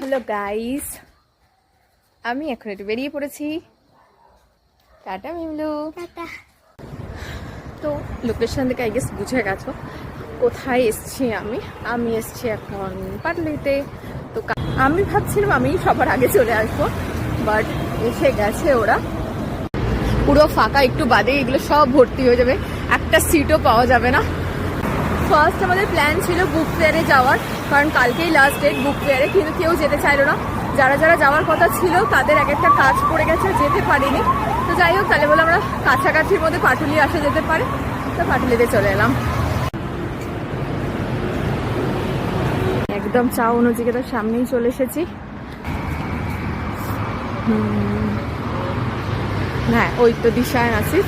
Hello guys, আমি এখন একটু বেরিয়ে পড়েছি। টাটা মিমলু। তো লোকেশন থেকে আই গেস বুঝে গেছো কোথায় এসছি। আমি এসছি এখন পাটুলিতে। তো আমি ভাবছিলাম আমি সবার আগে চলে আসবো, বাট এসে গেছে ওরা। পুরো ফাঁকা, একটু বাদে এগুলো সব ভর্তি হয়ে যাবে, একটা সিটও পাওয়া যাবে না। ফার্স্ট আমাদের প্ল্যান ছিল বুক ফেয়ারে যাওয়ার, কারণ কালকেই লাস্ট ডেট বুক ফেয়ারে, কিন্তু কেউ যেতে চাইলো না। যারা যারা যাওয়ার কথা ছিল তাদের এক একটা কাজ পড়ে গেছে, যেতে পারিনি। তো যাই হোক, তাহলে বলে আমরা কাছাকাছির মধ্যে পাটুলি আসা যেতে পারে, তো পাটুলিতে চলে এলাম। একদম চা অনুচিকেতার সামনেই চলে এসেছি। হ্যাঁ, ওই তো দিশায় আছি,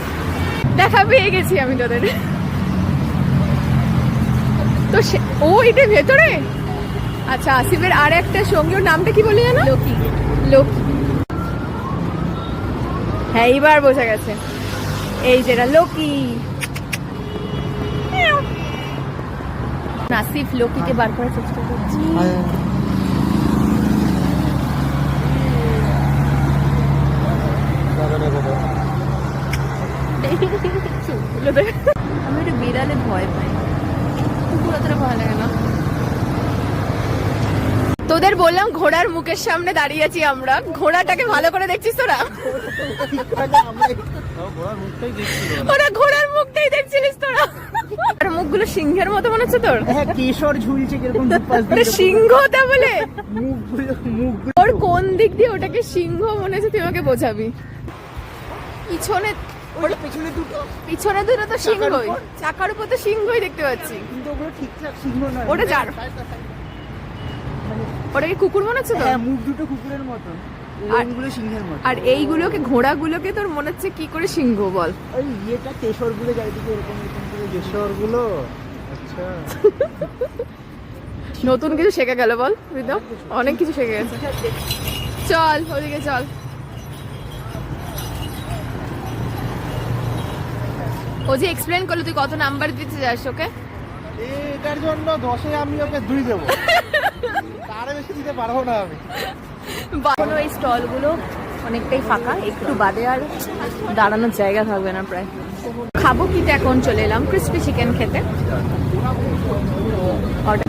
দেখা পেয়ে গেছি আমি তোদের। তো ও এটা ভেতরে। আচ্ছা, আসিফের আর একটা সঙ্গী, ওর নামটা কি বলি জানো? লোকি। লোকি, হ্যাঁ এইবার বোঝা গেছে, এই যেটা লোকি। আসিফ লোকিকে বার করার চেষ্টা করছি। আমি একটু বিড়ালে ভয় পাই, কুকুর অতটা ভয় লাগে না। তোদের বললাম ঘোড়ার মুখের সামনে দাঁড়িয়ে আছি আমরা, ঘোড়াটাকে ভালো করে দেখছিস তোরা? ওরা ঘোড়ার মুখটাই দেখছিলিস তোরা? আর মুখগুলো সিংহের মতো মনে হচ্ছে তোর? কেশর ঝুলছে কিরকম, সিংহটা বলে ওর কোন দিক দিয়ে ওটাকে সিংহ মনে হচ্ছে, তুই আমাকে বোঝাবি। পিছনে পিছনে দুটো তো সিংহই, চাকার উপর তো সিংহই দেখতে পাচ্ছি, কিন্তু ওগুলো ঠিকঠাক সিংহ নয়। ওটা যার ওটা কি কুকুর মনে হচ্ছে তো? হ্যাঁ, মুখ দুটো কুকুরের মতো, ওগুলো সিংহের মতো। আর এইগুলোকে, ঘোড়াগুলোকে তোর মনে হচ্ছে কি করে সিংহ বল? ওই ইয়েটা কেশর গুলো চারিদিকে এরকম এরকম করে কেশর গুলো। আচ্ছা, নতুন কিছু শেখা গেল বল প্রীতম, অনেক কিছু শিখে গেছে। চল ওদিকে চল। ও যে এক্সপ্লেন করলো, তুই কত নাম্বার দিতে যাস ওকে? এটার জন্য 10-এ আমি ওকে 2 দেবো, তার বেশি দিতে পারবো না আমি। এই স্টলগুলো অনেকটাই ফাঁকা, একটু বাদে আর দাঁড়ানোর জায়গা থাকবে না প্রায়। খাবো কি, এখন চলে এলাম ক্রিসপি চিকেন খেতে। অর্ডার